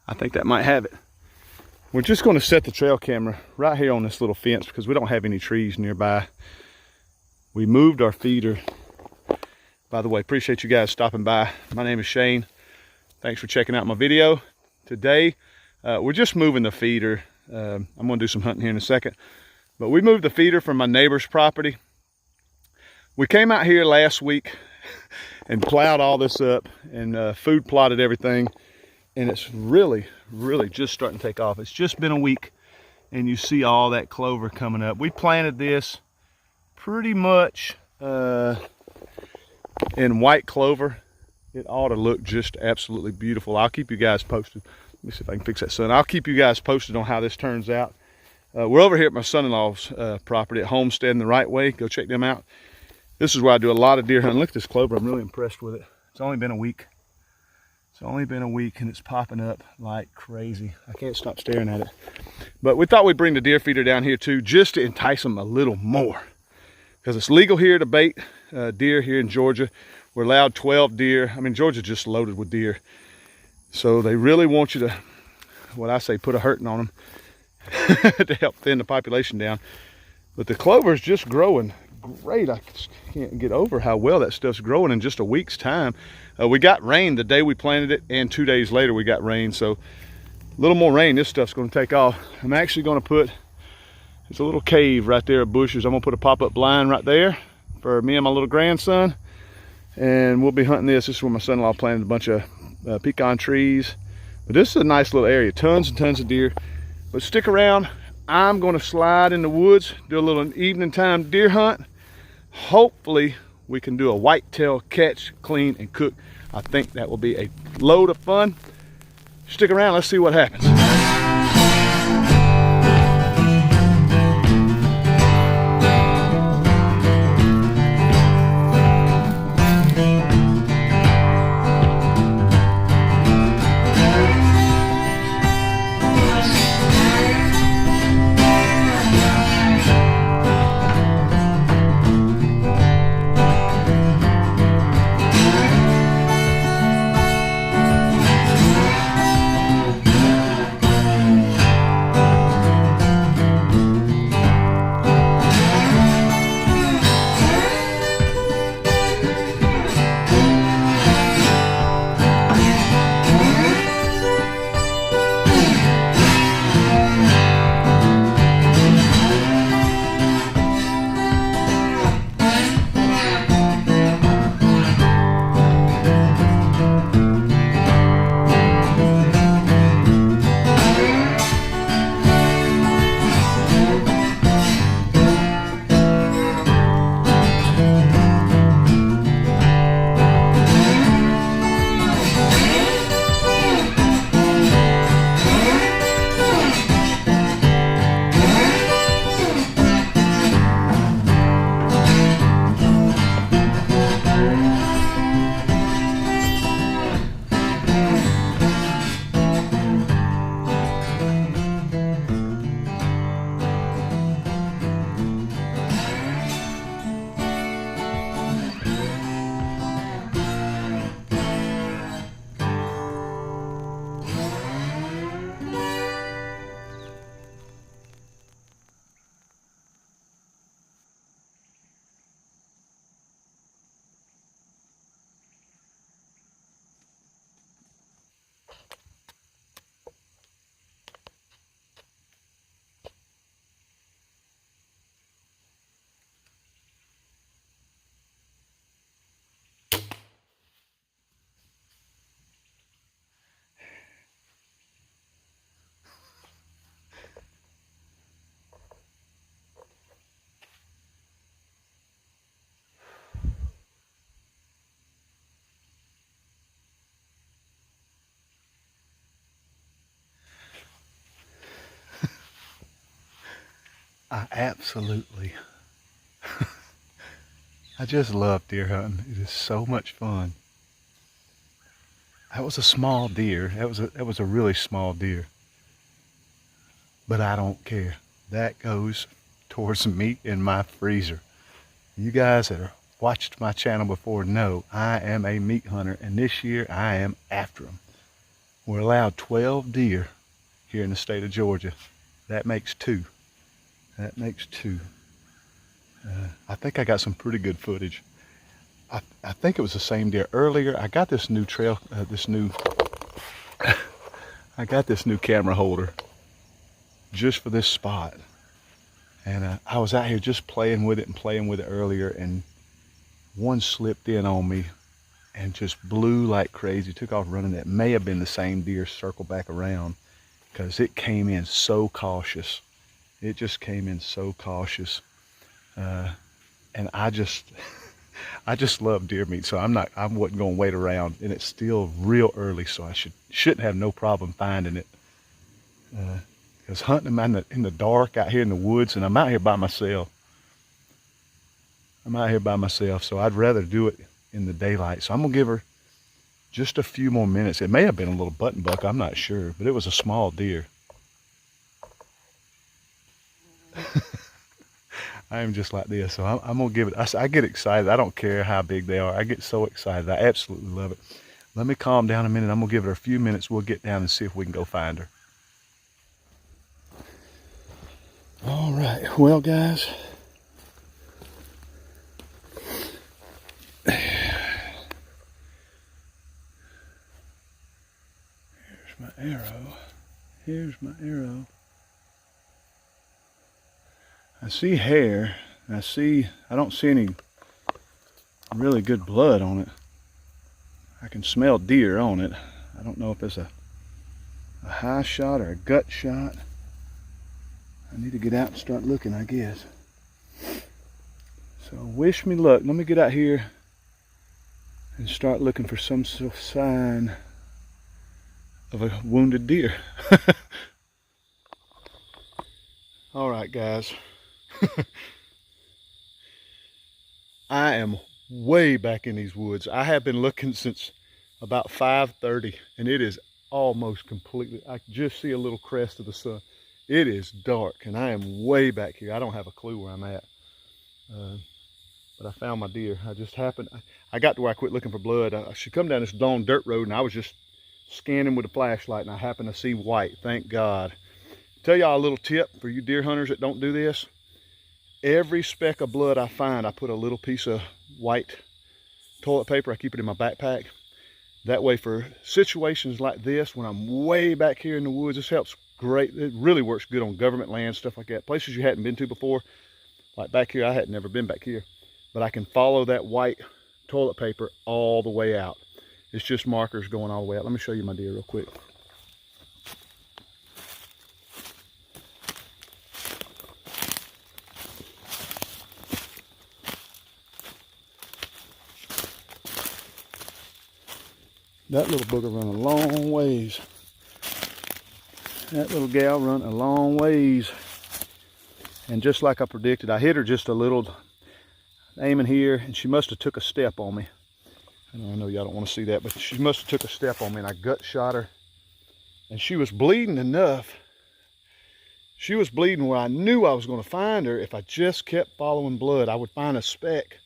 I think that might have it. We're just going to set the trail camera right here on this little fence because we don't have any trees nearby. We moved our feeder. By the way, appreciate you guys stopping by. My name is Shane. Thanks for checking out my video. Today, we're just moving the feeder. I'm going to do some hunting here in a second. But we moved the feeder from my neighbor's property. We came out here last week and plowed all this up and food plotted everything. And it's really just starting to take off. It's just been a week and you see all that clover coming up. We planted this pretty much in white clover. It ought to look just absolutely beautiful. I'll keep you guys posted. Let me see if I can fix that sun. I'll keep you guys posted on how this turns out. We're over here at my son-in-law's property at Homestead in the Right Way. Go check them out. This is where I do a lot of deer hunting. Look at this clover. I'm really impressed with it. It's only been a week. It's only been a week and it's popping up like crazy. I can't stop staring at it. But we thought we'd bring the deer feeder down here too, just to entice them a little more. Because it's legal here to bait deer here in Georgia. We're allowed 12 deer. I mean, Georgia's just loaded with deer. So they really want you to, what I say, put a hurting on them to help thin the population down. But the clover is just growing great. I just can't get over how well that stuff's growing in just a week's time. We got rain the day we planted it, and 2 days later we got rain. So a little more rain, this stuff's going to take off. I'm actually going to put, it's a little cave right there of bushes. I'm going to put a pop-up blind right there for me and my little grandson, and we'll be hunting this. This is where my son-in-law planted a bunch of pecan trees. But this is a nice little area, tons and tons of deer. But stick around. I'm going to slide in the woods, do a little evening time deer hunt. Hopefully we can do a whitetail catch, clean, and cook. I think that will be a load of fun. Stick around, let's see what happens. I absolutely, I just love deer hunting. It is so much fun. That was a small deer. That was a really small deer. But I don't care. That goes towards meat in my freezer. You guys that have watched my channel before know I am a meat hunter, and this year I am after them. We're allowed 12 deer here in the state of Georgia. That makes 2. That makes 2. I think I got some pretty good footage. I think it was the same deer earlier. I got this new I got this new camera holder just for this spot. And I was out here just playing with it earlier, and one slipped in on me and just blew like crazy, took off running. That may have been the same deer, circle back around, because it came in so cautious. It just came in so cautious. And I just love deer meat, so I wasn't gonna wait around, and it's still real early, so I shouldn't have no problem finding it. Because hunting them in the dark out here in the woods, and I'm out here by myself. So I'd rather do it in the daylight. So I'm gonna give her just a few more minutes. It may have been a little button buck, I'm not sure, but it was a small deer. I am just like this, so I'm gonna give it. I get excited. I don't care how big they are. I get so excited. I absolutely love it. Let me calm down a minute. I'm gonna give her a few minutes. We'll get down and see if we can go find her. All right, well guys, here's my arrow. Here's my arrow. I see hair. I don't see any really good blood on it. I can smell deer on it. I don't know if it's a high shot or a gut shot. I need to get out and start looking, I guess. So wish me luck. Let me get out here and start looking for some sort of sign of a wounded deer. All right, guys. I am way back in these woods. I have been looking since about 5:30, and it is almost completely, I just see a little crest of the sun. It is dark, and I am way back here. I don't have a clue where I'm at, but I found my deer. I got to where I quit looking for blood. I should come down this long dirt road, and I was just scanning with a flashlight, and I happened to see white. Thank God. Tell y'all a little tip for you deer hunters that don't do this. Every speck of blood I find, I put a little piece of white toilet paper. I keep it in my backpack. That way, for situations like this, when I'm way back here in the woods, this helps great. It really works good on government land, stuff like that. Places you hadn't been to before. Like back here, I had never been back here. But I can follow that white toilet paper all the way out. It's just markers going all the way out. Let me show you my deer real quick. That little booger run a long ways. That little gal run a long ways. And just like I predicted, I hit her just a little, aiming here, and she must have took a step on me. I know y'all don't want to see that, but she must have took a step on me, and I gut shot her. And she was bleeding enough. She was bleeding where I knew I was going to find her. If I just kept following blood, I would find a speck.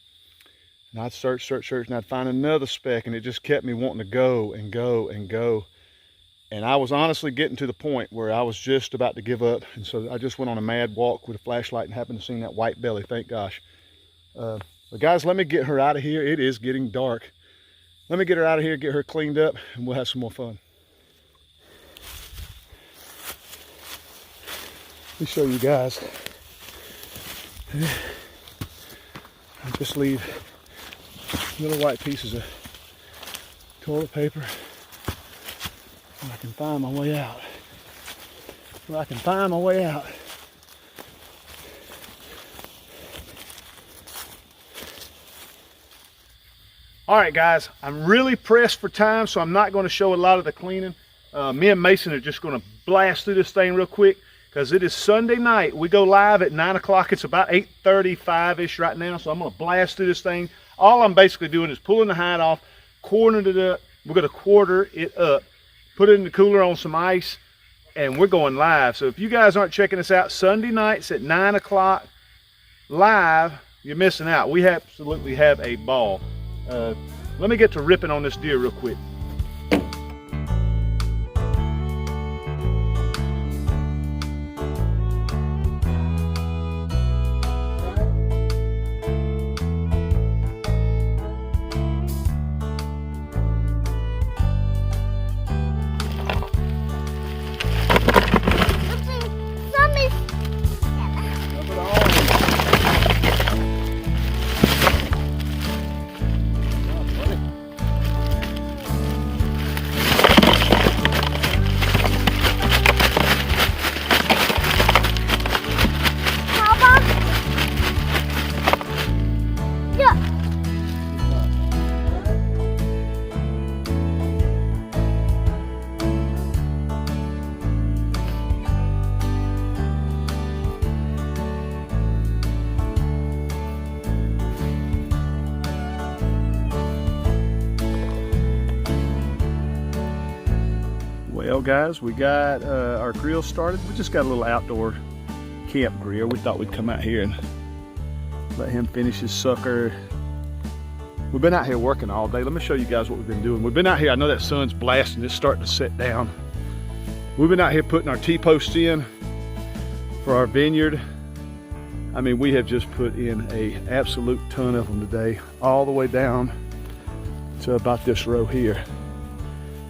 And I'd search, and I'd find another speck, and it just kept me wanting to go and go and go. And I was honestly getting to the point where I was just about to give up. And so I just went on a mad walk with a flashlight and happened to see that white belly, thank gosh. But guys, let me get her out of here. It is getting dark. Let me get her out of here, get her cleaned up, and we'll have some more fun. Let me show you guys. I just leave little white pieces of toilet paper so I can find my way out. All right, guys, I'm really pressed for time, so I'm not going to show a lot of the cleaning. Me and Mason are just going to blast through this thing real quick because it is Sunday night. We go live at 9 o'clock. It's about 8:35-ish right now, so I'm going to blast through this thing. All I'm basically doing is pulling the hide off, quartering it up. We're going to quarter it up, put it in the cooler on some ice, and we're going live. So if you guys aren't checking us out Sunday nights at 9 o'clock live, you're missing out. We absolutely have a ball. Let me get to ripping on this deer real quick. Well, guys, we got our grill started. We just got a little outdoor camp grill. We thought we'd come out here and let him finish his sucker. We've been out here working all day. Let me show you guys what we've been doing. We've been out here. I know that sun's blasting. It's starting to set down. We've been out here putting our T-posts in for our vineyard. I mean, we have just put in an absolute ton of them today, all the way down to about this row here.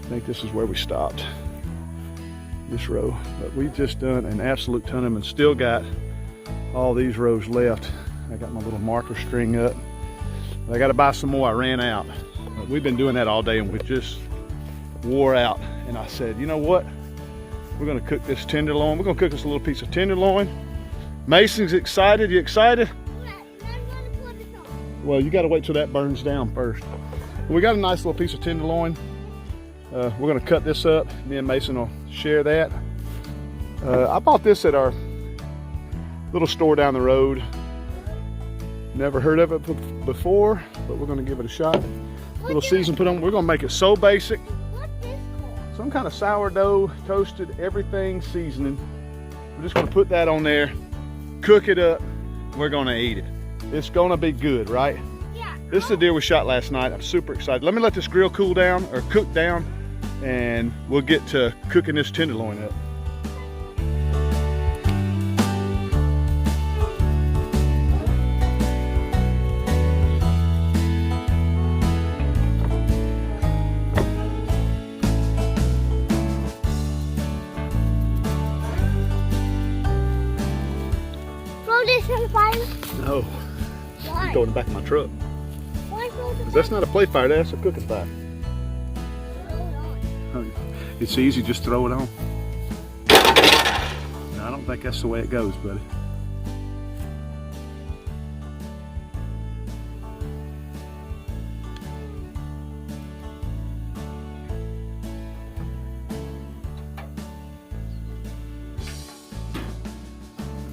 I think this is where we stopped, this row. But we've just done an absolute ton of them and still got all these rows left. I got my little marker string up. I got to buy some more. I ran out. But we've been doing that all day and we just wore out. And I said, you know what? We're going to cook this tenderloin. We're going to cook this little piece of tenderloin. Mason's excited. You excited? Well, you got to wait till that burns down first. We got a nice little piece of tenderloin. We're going to cut this up. Me and Mason will share that. I bought this at our little store down the road. Never heard of it before, but we're going to give it a shot. Little season put on. We're going to make it so basic. What's this called? Some kind of sourdough, toasted, everything seasoning. We're just going to put that on there, cook it up. We're going to eat it. It's going to be good, right? Yeah. This is the deer we shot last night. I'm super excited. Let me let this grill cool down or cook down, and we'll get to cooking this tenderloin up. Throw this in the fire? No, Why? I'm throwing it back in my truck. Why throw the That's not a play fire, that's a cooking fire. Throw it on. It's easy, just throw it on. No, I don't think that's the way it goes, buddy.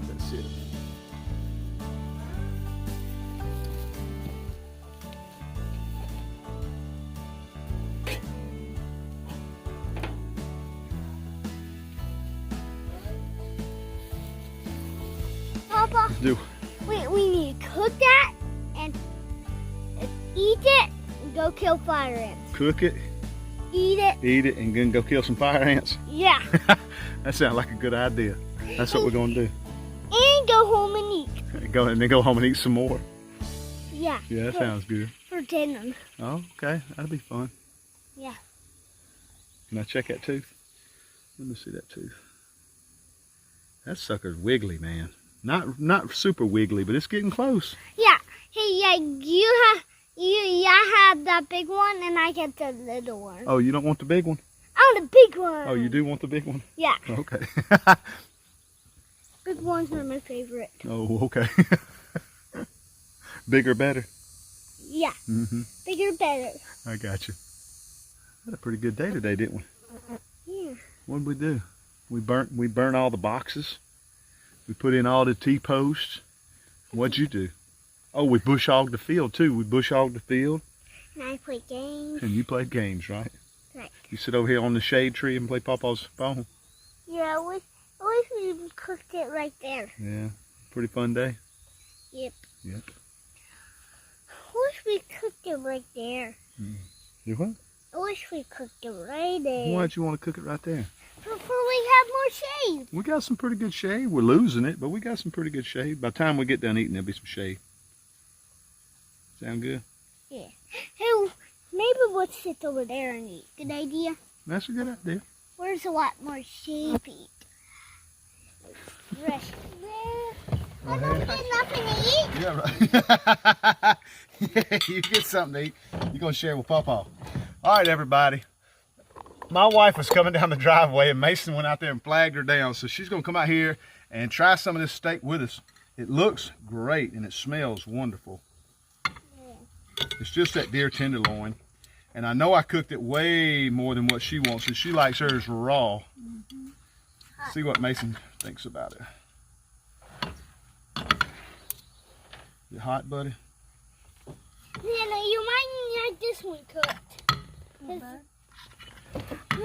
That's it. Papa, Do. we need to cook that and eat it and go kill fire ants. Cook it, Eat it. and then go kill some fire ants. Yeah. That sounds like a good idea. That's what we're gonna do. And go home and eat. And then go home and eat some more. Yeah. Yeah, that sounds good. For dinner. Oh, okay, that'll be fun. Yeah. Can I check that tooth? Let me see that tooth. That sucker's wiggly, man. Not super wiggly, but it's getting close. Yeah. Hey, yeah, you have that big one and I get the little one. Oh, you don't want the big one? I want the big one. Oh, you do want the big one? Yeah. Okay. Big ones are my favorite. Oh, okay. Bigger, better. Yeah. Mm-hmm. Bigger, better. I got you. Had a pretty good day today, didn't we? Yeah. What did we do? We burnt all the boxes. We put in all the T-posts. What'd you do? Oh, we bush hogged the field too. We bush hogged the field. And I play games. And you played games, right? Right. You sit over here on the shade tree and play Papa's phone. Yeah, I wish we cooked it right there. Yeah, pretty fun day. Yep. Yep. I wish we cooked it right there. You what? I wish we cooked it right there. Why'd you want to cook it right there? Before we have more shade. We got some pretty good shade. We're losing it, but we got some pretty good shade. By the time we get done eating, there'll be some shade. Sound good? Yeah. Hey, maybe we'll sit over there and eat. Good idea? That's a good idea. Where's a lot more shade to eat? Rest. I don't get nothing to eat. Yeah, right. Yeah, you get something to eat. You're going to share with Papa. All right, everybody. My wife was coming down the driveway and Mason went out there and flagged her down. So she's going to come out here and try some of this steak with us. It looks great and it smells wonderful. It's just that deer tenderloin. And I know I cooked it way more than what she wants, and she likes hers raw. See what Mason thinks about it. You hot, buddy? Yeah, no, you might like this one cooked.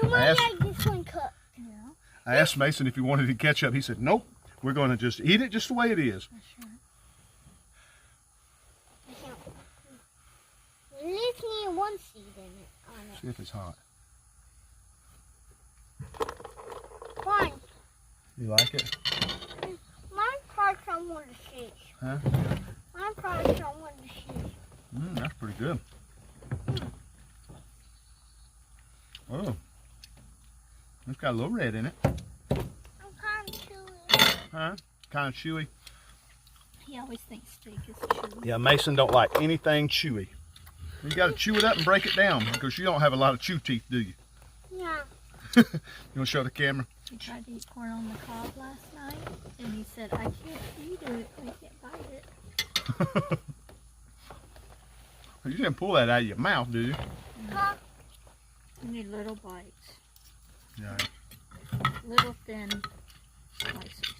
I like this one cooked. Yeah. I asked Mason if he wanted any ketchup. He said, nope, we're going to just eat it just the way it is. That's right. At least need one seed in it, on it. See if it's hot. Fine. You like it? Mine parts on one of the sheets. Huh? Mine parts on one of the sheets. That's pretty good. Oh, it's got a little red in it. I'm kind of chewy. Huh? Kind of chewy. He always thinks steak is chewy. Yeah, Mason don't like anything chewy. You got to chew it up and break it down because you don't have a lot of chew teeth, do you? Yeah. You want to show the camera? He tried to eat corn on the cob last night, and he said, I can't eat it. I can't bite it. You didn't pull that out of your mouth, did you? Huh? You need little bites. Yeah. Little thin slices.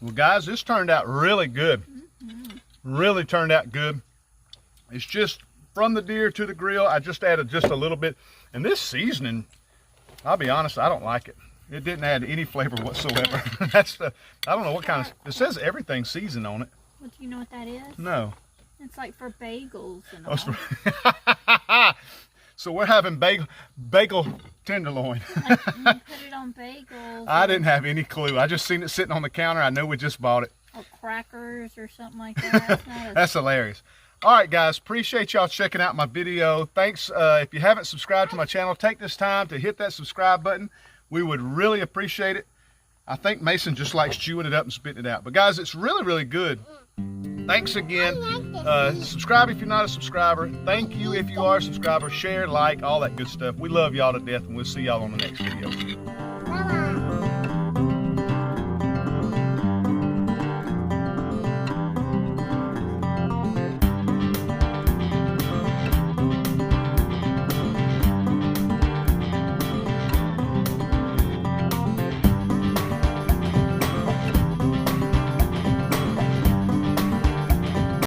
Well, guys, this turned out really good. Really turned out good. It's just from the deer to the grill. I just added just a little bit. And this seasoning, I'll be honest, I don't like it. It didn't add any flavor whatsoever. That's the, I don't know what kind of, it says everything seasoned on it. Well, do you know what that is? No. It's like for bagels and Oh, all. so we're having bagel tenderloin. You put it on bagels. I didn't have any clue. I just seen it sitting on the counter. I know we just bought it. Or crackers or something like that. It's not a- That's hilarious. All right, guys, appreciate y'all checking out my video. Thanks. If you haven't subscribed to my channel, take this time to hit that subscribe button. We would really appreciate it. I think Mason just likes chewing it up and spitting it out. But guys, it's really, really good. Thanks again. Subscribe if you're not a subscriber. Thank you if you are a subscriber. Share, like, all that good stuff. We love y'all to death, and we'll see y'all on the next video. Bye-bye.